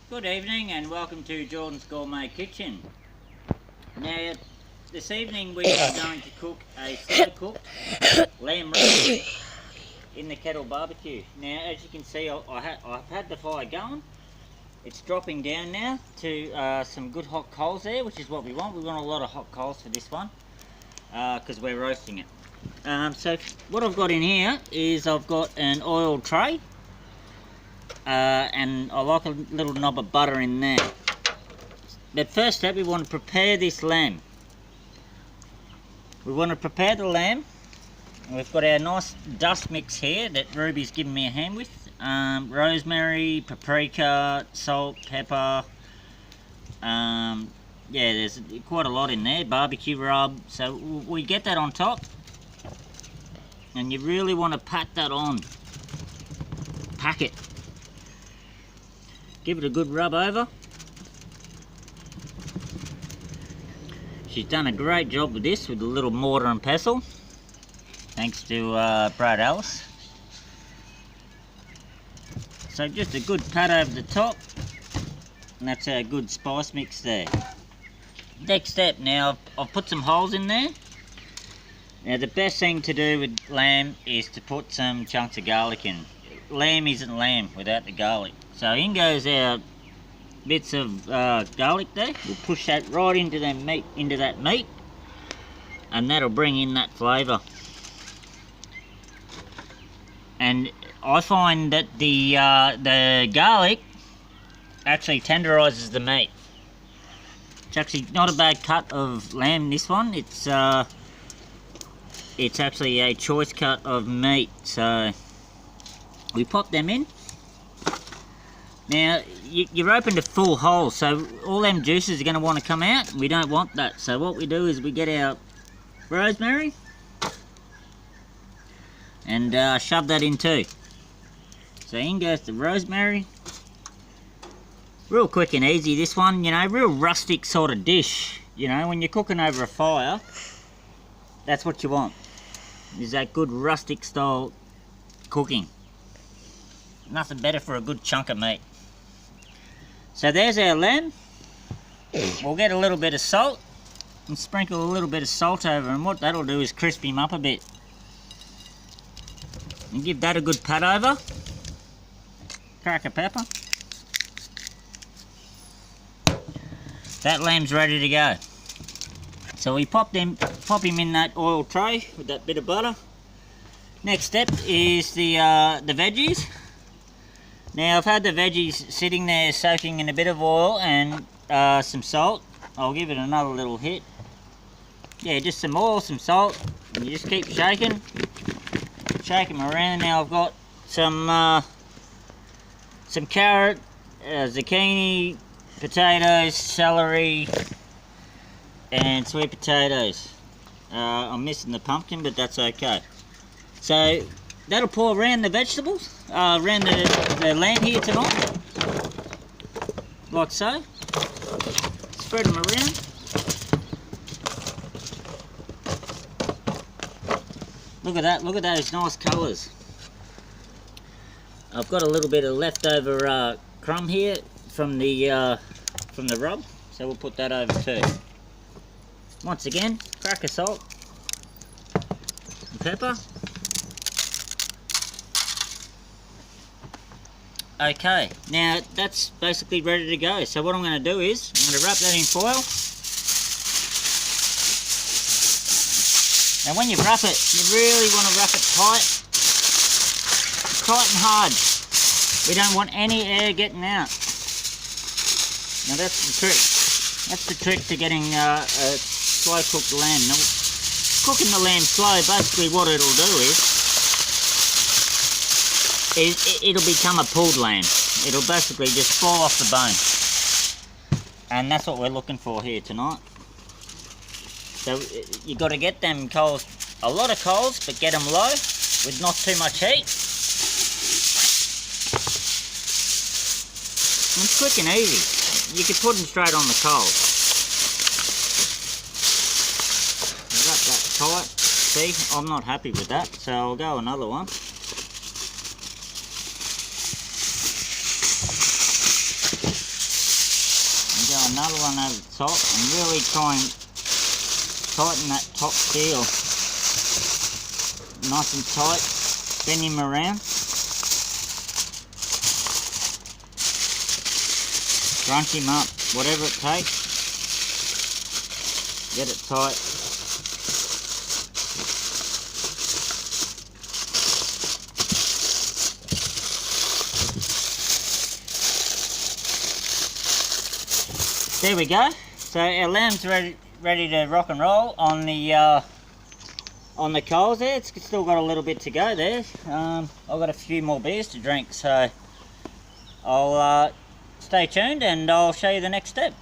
Good evening and welcome to Jordan's Gourmet Kitchen. Now, this evening we are going to cook a slow cooked lamb roast in the kettle barbecue. Now, as you can see, I've had the fire going. It's dropping down now to some good hot coals there, which is what we want. We want a lot of hot coals for this one because we're roasting it. So what I've got in here is I've got an oil tray. And I like a little knob of butter in there. But first step, we want to prepare this lamb. We want to prepare the lamb. We've got our nice dust mix here that Ruby's given me a hand with. Rosemary, paprika, salt, pepper. Yeah, there's quite a lot in there. Barbecue rub. So we get that on top. And you really want to pat that on. Pack it. Give it a good rub over. She's done a great job with this with a little mortar and pestle. Thanks to Brad Ellis. So just a good pat over the top. And that's our good spice mix there. Next step, now I've put some holes in there. Now the best thing to do with lamb is to put some chunks of garlic in. Lamb isn't lamb without the garlic. So in goes our bits of garlic there. We'll push that right into that meat, and that'll bring in that flavour. And I find that the garlic actually tenderises the meat. It's actually not a bad cut of lamb. This one, it's actually a choice cut of meat. So we pop them in. Now, you're open to full holes, so all them juices are going to want to come out. We don't want that. So what we do is we get our rosemary and shove that in too. So in goes the rosemary. Real quick and easy this one, you know, real rustic sort of dish. You know, when you're cooking over a fire, that's what you want. Is that good rustic style cooking. Nothing better for a good chunk of meat. So there's our lamb. We'll get a little bit of salt and sprinkle a little bit of salt over, and what that'll do is crisp him up a bit. And give that a good pat over. Crack of pepper. That lamb's ready to go. So we pop him in that oil tray with that bit of butter. Next step is the veggies. Now I've had the veggies sitting there soaking in a bit of oil and some salt. I'll give it another little hit. Yeah, just some oil, some salt, and you just keep shaking. Shake them around. Now I've got some carrot, zucchini, potatoes, celery, and sweet potatoes. I'm missing the pumpkin, but that's okay. So that'll pour around the vegetables, around the lamb here tonight, like so. Spread them around. Look at that, look at those nice colours. I've got a little bit of leftover crumb here from the rub, so we'll put that over too. Once again, crack of salt and pepper. Okay, now that's basically ready to go. So what I'm going to do is, I'm going to wrap that in foil. Now when you wrap it, you really want to wrap it tight. Tight and hard. We don't want any air getting out. Now that's the trick. That's the trick to getting a slow cooked lamb. Now, cooking the lamb slow, basically what it'll do is it'll become a pulled lamb. It'll basically just fall off the bone. And that's what we're looking for here tonight. So you got to get them coals, a lot of coals, but get them low with not too much heat. And it's quick and easy. You can put them straight on the coals. Wrap that tight. See, I'm not happy with that, so I'll go another one. another one over the top and really try and tighten that top seal. Nice and tight, spin him around. Crunch him up, whatever it takes. Get it tight. There we go. So our lamb's ready to rock and roll on the coals there. It's still got a little bit to go there. I've got a few more beers to drink, so I'll stay tuned and I'll show you the next step.